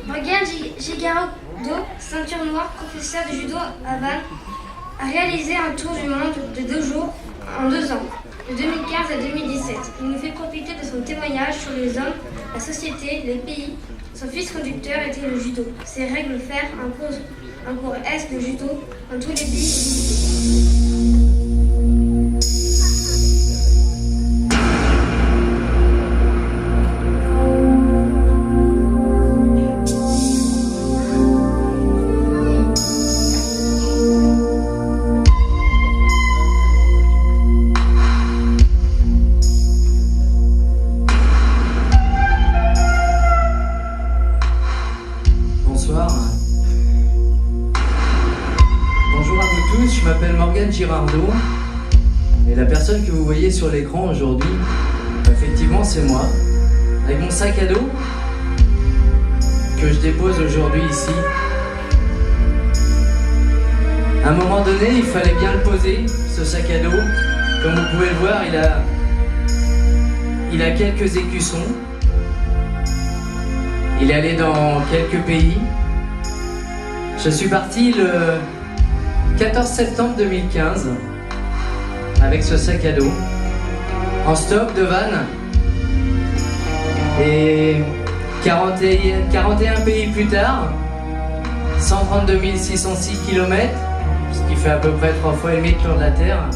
Morgan Girardot, ceinture noire, professeur de judo à Vannes, a réalisé un tour du monde de 2 jours en 2 ans, de 2015 à 2017. Il nous fait profiter de son témoignage sur les hommes, la société, les pays. Son fils conducteur était le judo. Ses règles fer imposent un cours S de judo dans tous les pays. Je m'appelle Morgan Girardot et la personne que vous voyez sur l'écran aujourd'hui, effectivement c'est moi, avec mon sac à dos que je dépose aujourd'hui ici. À un moment donné, il fallait bien le poser, ce sac à dos. Comme vous pouvez le voir, il a quelques écussons. Il est allé dans quelques pays. Je suis parti le 14 septembre 2015 avec ce sac à dos en stop de Vannes et 41 pays plus tard, 132 606 km, ce qui fait à peu près 3 fois et demi le tour de la Terre,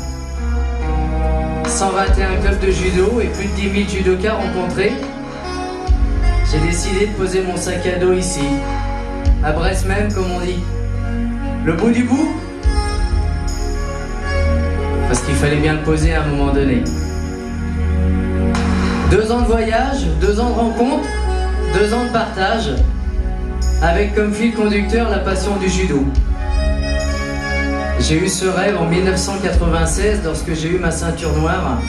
121 clubs de judo et plus de 10 000 judokas rencontrés. J'ai décidé de poser mon sac à dos ici, à Brest même comme on dit. Le bout du bout, parce qu'il fallait bien le poser à un moment donné. 2 ans de voyage, 2 ans de rencontre, 2 ans de partage, avec comme fil conducteur la passion du judo. J'ai eu ce rêve en 1996, lorsque j'ai eu ma ceinture noire.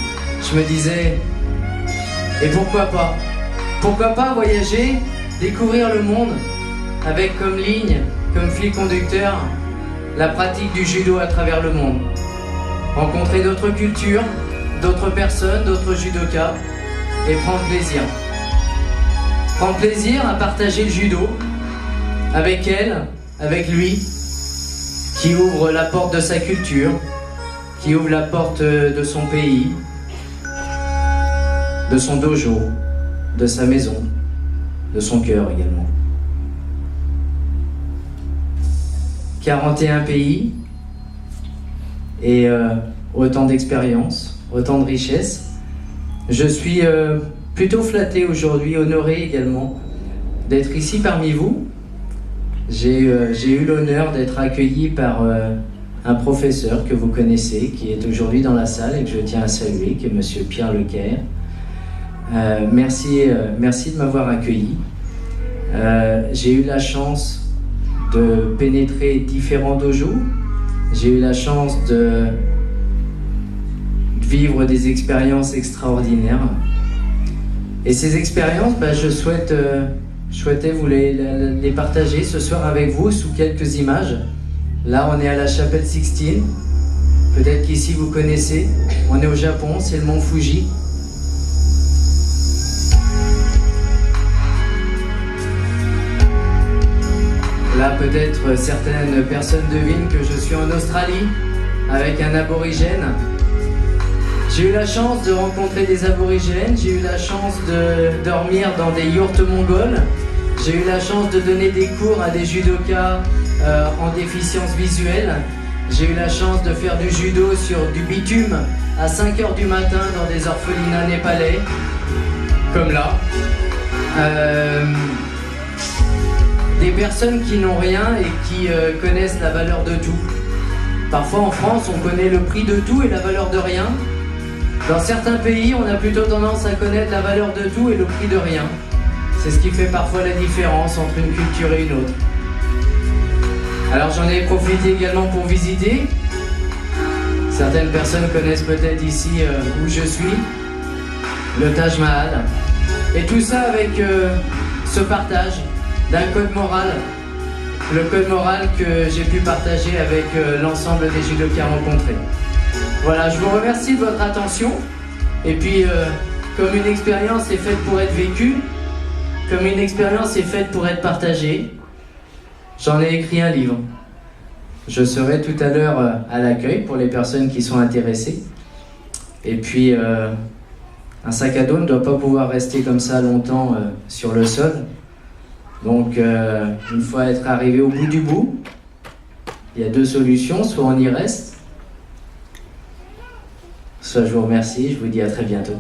Je me disais, et pourquoi pas? Pourquoi pas voyager, découvrir le monde, avec comme ligne, comme fil conducteur, la pratique du judo à travers le monde. Rencontrer d'autres cultures, d'autres personnes, d'autres judokas et prendre plaisir. Prendre plaisir à partager le judo avec elle, avec lui, qui ouvre la porte de sa culture, qui ouvre la porte de son pays, de son dojo, de sa maison, de son cœur également. 41 pays et autant d'expérience, autant de richesse. Je suis plutôt flatté aujourd'hui, honoré également d'être ici parmi vous. J'ai eu l'honneur d'être accueilli par un professeur que vous connaissez, qui est aujourd'hui dans la salle et que je tiens à saluer, qui est monsieur Pierre Lecaire. Merci de m'avoir accueilli. J'ai eu la chance de pénétrer différents dojos. J'ai eu la chance de vivre des expériences extraordinaires. Et ces expériences, je souhaitais vous les partager ce soir avec vous sous quelques images. Là, on est à la chapelle Sixtine. Peut-être qu'ici vous connaissez. On est au Japon, c'est le mont Fuji. Là, peut-être certaines personnes devinent que je suis en Australie avec un aborigène. J'ai eu la chance de rencontrer des aborigènes, j'ai eu la chance de dormir dans des yourtes mongoles, j'ai eu la chance de donner des cours à des judokas en déficience visuelle, j'ai eu la chance de faire du judo sur du bitume à 5 h du matin dans des orphelinats népalais, comme là. Des personnes qui n'ont rien et qui connaissent la valeur de tout. Parfois en France, on connaît le prix de tout et la valeur de rien. Dans certains pays, on a plutôt tendance à connaître la valeur de tout et le prix de rien. C'est ce qui fait parfois la différence entre une culture et une autre. Alors j'en ai profité également pour visiter. Certaines personnes connaissent peut-être ici où je suis, le Taj Mahal. Et tout ça avec ce partage d'un code moral, le code moral que j'ai pu partager avec l'ensemble des judokas rencontrés. Voilà, je vous remercie de votre attention. Et puis, comme une expérience est faite pour être vécue, comme une expérience est faite pour être partagée, j'en ai écrit un livre. Je serai tout à l'heure à l'accueil pour les personnes qui sont intéressées. Et puis, un sac à dos ne doit pas pouvoir rester comme ça longtemps sur le sol. Donc, une fois être arrivé au bout du bout, il y a deux solutions, soit on y reste, soit je vous remercie, je vous dis à très bientôt.